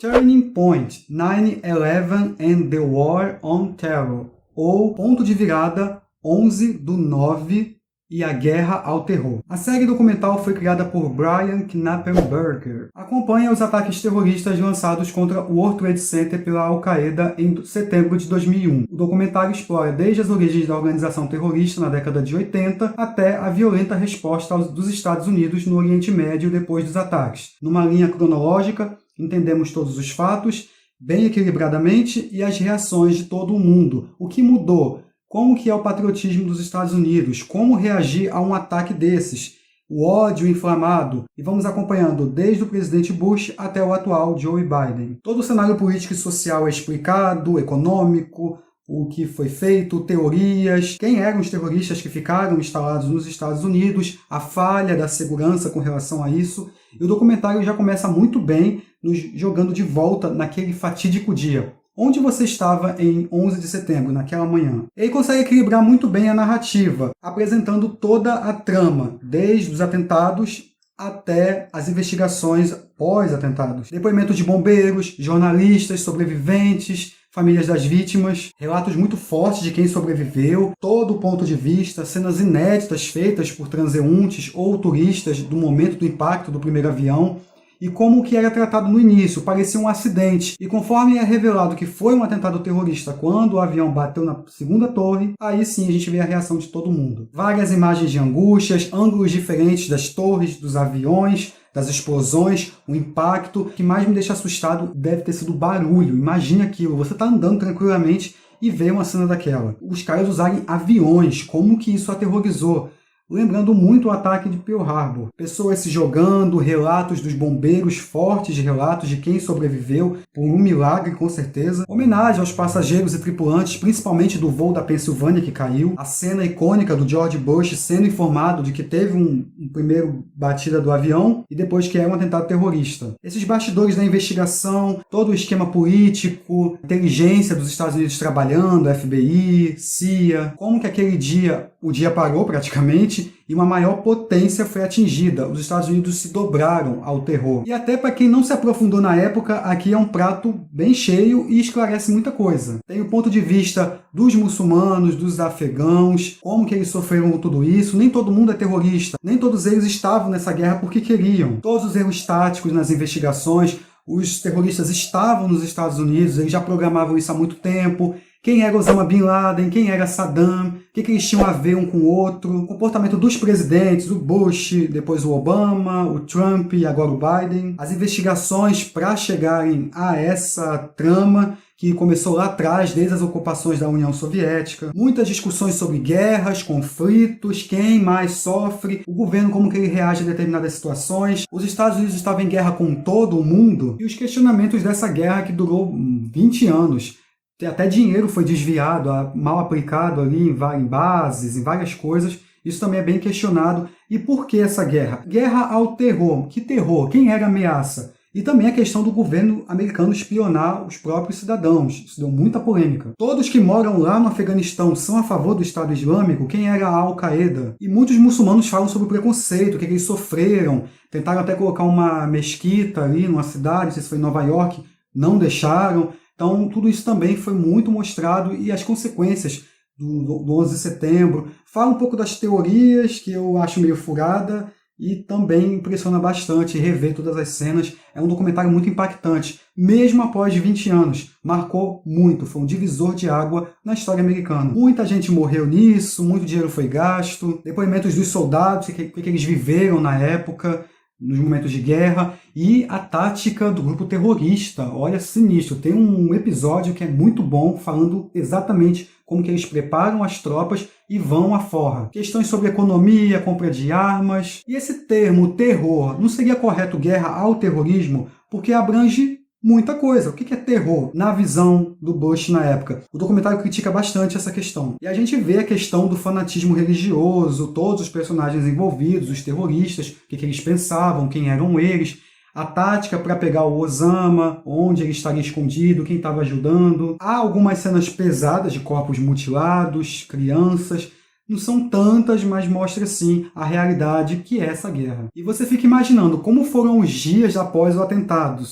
Turning Point, 9/11 and the War on Terror, ou Ponto de Virada, 11/9 e a Guerra ao Terror. A série documental foi criada por Brian Knappenberger. Acompanha os ataques terroristas lançados contra o World Trade Center pela Al-Qaeda em setembro de 2001. O documentário explora desde as origens da organização terrorista na década de 80 até a violenta resposta dos Estados Unidos no Oriente Médio depois dos ataques. Numa linha cronológica, entendemos todos os fatos, bem equilibradamente, e as reações de todo o mundo. O que mudou? Como que é o patriotismo dos Estados Unidos? Como reagir a um ataque desses? O ódio inflamado. E vamos acompanhando desde o presidente Bush até o atual Joe Biden. Todo o cenário político e social é explicado, econômico, o que foi feito, teorias, quem eram os terroristas que ficaram instalados nos Estados Unidos, a falha da segurança com relação a isso. E o documentário já começa muito bem, nos jogando de volta naquele fatídico dia. Onde você estava em 11 de setembro, naquela manhã? Ele consegue equilibrar muito bem a narrativa, apresentando toda a trama, desde os atentados até as investigações pós-atentados. Depoimentos de bombeiros, jornalistas, sobreviventes, famílias das vítimas, relatos muito fortes de quem sobreviveu, todo o ponto de vista, cenas inéditas feitas por transeuntes ou turistas do momento do impacto do primeiro avião, e como que era tratado no início, parecia um acidente. E conforme é revelado que foi um atentado terrorista quando o avião bateu na segunda torre, aí sim a gente vê a reação de todo mundo. Várias imagens de angústias, ângulos diferentes das torres, dos aviões, das explosões, o impacto. O que mais me deixa assustado deve ter sido o barulho. Imagine aquilo, você está andando tranquilamente e vê uma cena daquela. Os caras usarem aviões, como que isso aterrorizou? Lembrando muito o ataque de Pearl Harbor. Pessoas se jogando, relatos dos bombeiros, fortes relatos de quem sobreviveu, por um milagre com certeza. Homenagem aos passageiros e tripulantes, principalmente do voo da Pensilvânia que caiu. A cena icônica do George Bush sendo informado de que teve um primeiro batida do avião e depois que era um atentado terrorista. Esses bastidores da investigação, todo o esquema político, inteligência dos Estados Unidos trabalhando, FBI, CIA, como que aquele dia, o dia parou praticamente, e uma maior potência foi atingida. Os Estados Unidos se dobraram ao terror. E até para quem não se aprofundou na época, aqui é um prato bem cheio e esclarece muita coisa. Tem o ponto de vista dos muçulmanos, dos afegãos, como que eles sofreram com tudo isso. Nem todo mundo é terrorista, nem todos eles estavam nessa guerra porque queriam. Todos os erros táticos nas investigações, os terroristas estavam nos Estados Unidos, eles já programavam isso há muito tempo. Quem era Osama Bin Laden, quem era Saddam, o que eles tinham a ver um com o outro, o comportamento dos presidentes, o Bush, depois o Obama, o Trump e agora o Biden. As investigações para chegarem a essa trama que começou lá atrás, desde as ocupações da União Soviética. Muitas discussões sobre guerras, conflitos, quem mais sofre, o governo como que ele reage a determinadas situações. Os Estados Unidos estavam em guerra com todo o mundo e os questionamentos dessa guerra que durou 20 anos. Até dinheiro foi desviado, mal aplicado ali em bases, em várias coisas. Isso também é bem questionado. E por que essa guerra? Guerra ao terror. Que terror? Quem era a ameaça? E também a questão do governo americano espionar os próprios cidadãos. Isso deu muita polêmica. Todos que moram lá no Afeganistão são a favor do Estado Islâmico? Quem era a Al-Qaeda? E muitos muçulmanos falam sobre o preconceito, o que eles sofreram. Tentaram até colocar uma mesquita ali numa cidade, não sei se foi em Nova York, não deixaram. Então, tudo isso também foi muito mostrado e as consequências do 11 de setembro. Fala um pouco das teorias, que eu acho meio furada, e também impressiona bastante rever todas as cenas. É um documentário muito impactante, mesmo após 20 anos. Marcou muito, foi um divisor de água na história americana. Muita gente morreu nisso, muito dinheiro foi gasto, depoimentos dos soldados, o que eles viveram na época, nos momentos de guerra, e a tática do grupo terrorista. Olha, sinistro. Tem um episódio que é muito bom, falando exatamente como que eles preparam as tropas e vão à forra. Questões sobre economia, compra de armas. E esse termo, terror, não seria correto guerra ao terrorismo? Porque abrange muita coisa. O que é terror na visão do Bush na época? O documentário critica bastante essa questão. E a gente vê a questão do fanatismo religioso, todos os personagens envolvidos, os terroristas, o que eles pensavam, quem eram eles, a tática para pegar o Osama, onde ele estaria escondido, quem estava ajudando. Há algumas cenas pesadas de corpos mutilados, crianças. Não são tantas, mas mostra sim a realidade que é essa guerra. E você fica imaginando como foram os dias após o atentado.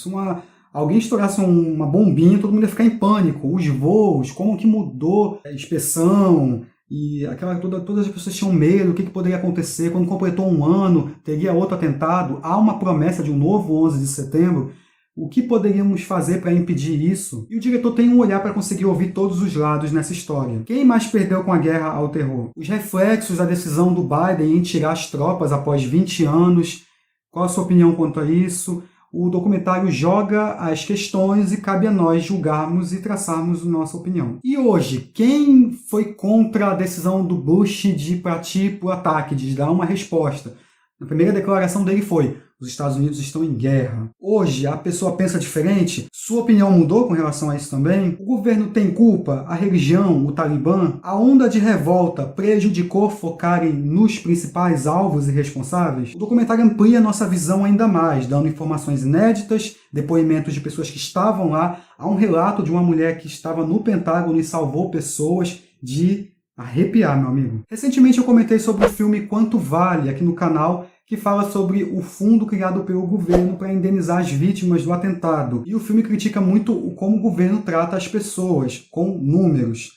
alguém estourasse uma bombinha, todo mundo ia ficar em pânico. Os voos, como que mudou a inspeção, e todas as pessoas tinham medo, o que poderia acontecer. Quando completou um ano, teria outro atentado. Há uma promessa de um novo 11 de setembro. O que poderíamos fazer para impedir isso? E o diretor tem um olhar para conseguir ouvir todos os lados nessa história. Quem mais perdeu com a guerra ao terror? Os reflexos da decisão do Biden em tirar as tropas após 20 anos. Qual a sua opinião quanto a isso? O documentário joga as questões e cabe a nós julgarmos e traçarmos nossa opinião. E hoje, quem foi contra a decisão do Bush de partir para o ataque, de dar uma resposta? A primeira declaração dele foi: os Estados Unidos estão em guerra. Hoje, a pessoa pensa diferente? Sua opinião mudou com relação a isso também? O governo tem culpa? A religião? O Talibã? A onda de revolta prejudicou focarem nos principais alvos e responsáveis? O documentário amplia nossa visão ainda mais, dando informações inéditas, depoimentos de pessoas que estavam lá. Há um relato de uma mulher que estava no Pentágono e salvou pessoas de arrepiar, meu amigo. Recentemente eu comentei sobre o filme Quanto Vale, aqui no canal, que fala sobre o fundo criado pelo governo para indenizar as vítimas do atentado. E o filme critica muito como o governo trata as pessoas, com números.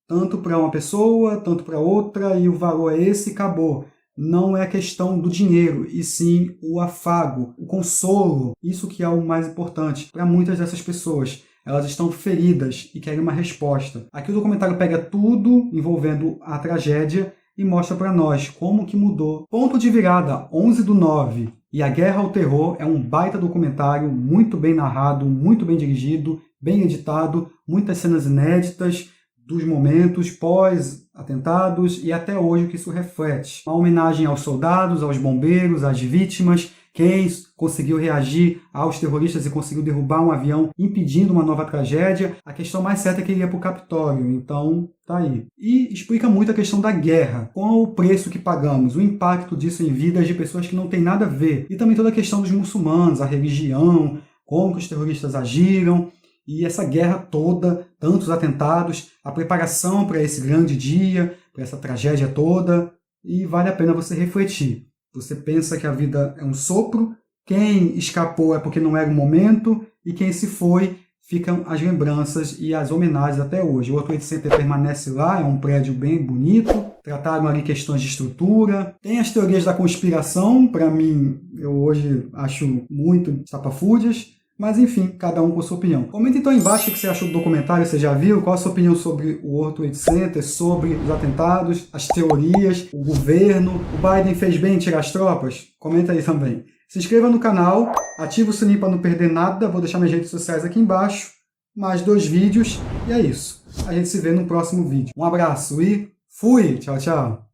Tanto para uma pessoa, tanto para outra, e o valor é esse e acabou. Não é a questão do dinheiro, e sim o afago, o consolo. Isso que é o mais importante para muitas dessas pessoas. Elas estão feridas e querem uma resposta. Aqui o documentário pega tudo envolvendo a tragédia e mostra para nós como que mudou. Ponto de virada, 11/9. E a Guerra ao Terror é um baita documentário, muito bem narrado, muito bem dirigido, bem editado, muitas cenas inéditas dos momentos pós-atentados e até hoje o que isso reflete. Uma homenagem aos soldados, aos bombeiros, às vítimas, quem conseguiu reagir aos terroristas e conseguiu derrubar um avião impedindo uma nova tragédia. A questão mais certa é que ele ia para o Capitólio, então tá aí. E explica muito a questão da guerra, qual o preço que pagamos, o impacto disso em vidas de pessoas que não tem nada a ver. E também toda a questão dos muçulmanos, a religião, como que os terroristas agiram, e essa guerra toda, tantos atentados, a preparação para esse grande dia, para essa tragédia toda, e vale a pena você refletir. Você pensa que a vida é um sopro, quem escapou é porque não era o momento, e quem se foi, ficam as lembranças e as homenagens até hoje. O World Trade Center permanece lá, é um prédio bem bonito, trataram ali questões de estrutura. Tem as teorias da conspiração, para mim, eu hoje acho muito estapafúrdias, mas enfim, cada um com sua opinião. Comenta então aí embaixo o que você achou do documentário, você já viu? Qual a sua opinião sobre o World Trade Center, sobre os atentados, as teorias, o governo? O Biden fez bem em tirar as tropas? Comenta aí também. Se inscreva no canal, ativa o sininho para não perder nada, vou deixar minhas redes sociais aqui embaixo, mais 2 vídeos, e é isso. A gente se vê no próximo vídeo. Um abraço e fui! Tchau, tchau!